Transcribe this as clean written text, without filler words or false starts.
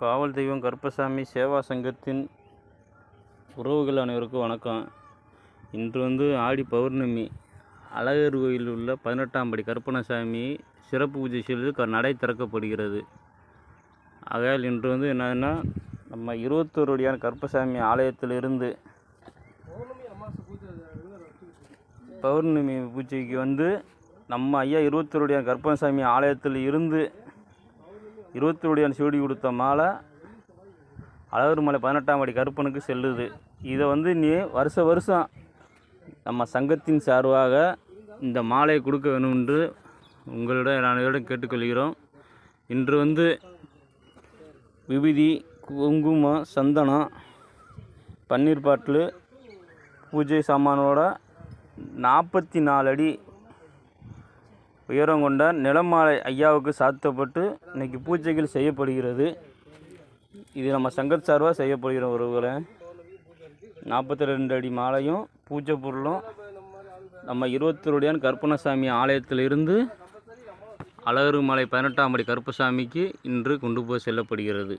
காவல் தெய்வம் கருப்பசாமி சேவா சங்கத்தின் உறவுகள் அனைவருக்கும் வணக்கம். இன்று ஆடி பௌர்ணமி. அழகர் கோயிலில் உள்ள 18ஆம் படி கருப்பணசாமி சிறப்பு பூஜை செய்து நடை திறக்கப்படுகிறது. ஆகையால் இன்று என்னன்னா, நம்ம 21 அடியான கருப்பசாமி ஆலயத்திலிருந்து பௌர்ணமி பூஜைக்கு நம்ம ஐயா 21 அடியான கருப்பணசாமி ஆலயத்தில் இருந்து 21 அடியான சூடி கொடுத்த மாலை அழகர் மலை 18ஆம் படி கருப்பனுக்கு செல்லுது. இதை நீ வருஷம் நம்ம சங்கத்தின் சார்பாக இந்த மாலையை கொடுக்க வேணும் என்று உங்களிடம் கேட்டுக்கொள்கிறோம். இன்று விபூதி, குங்குமம், சந்தனம், பன்னீர் பாட்டில், பூஜை சாமானோட 44 அடி உயரம் கொண்ட நிலமாலை ஐயாவுக்கு சாத்தப்பட்டு இன்றைக்கி பூஜைகள் செய்யப்படுகிறது. இது நம்ம சங்கத் சார்பாக செய்யப்படுகிற உறவுகளை 42 அடி மாலையும் பூஜை பொருளும் நம்ம 21 அடியான கருப்பணசாமி ஆலயத்திலிருந்து அழகர் மலை 18ஆம் படி கருப்பசாமிக்கு இன்று கொண்டு போய் செல்லப்படுகிறது.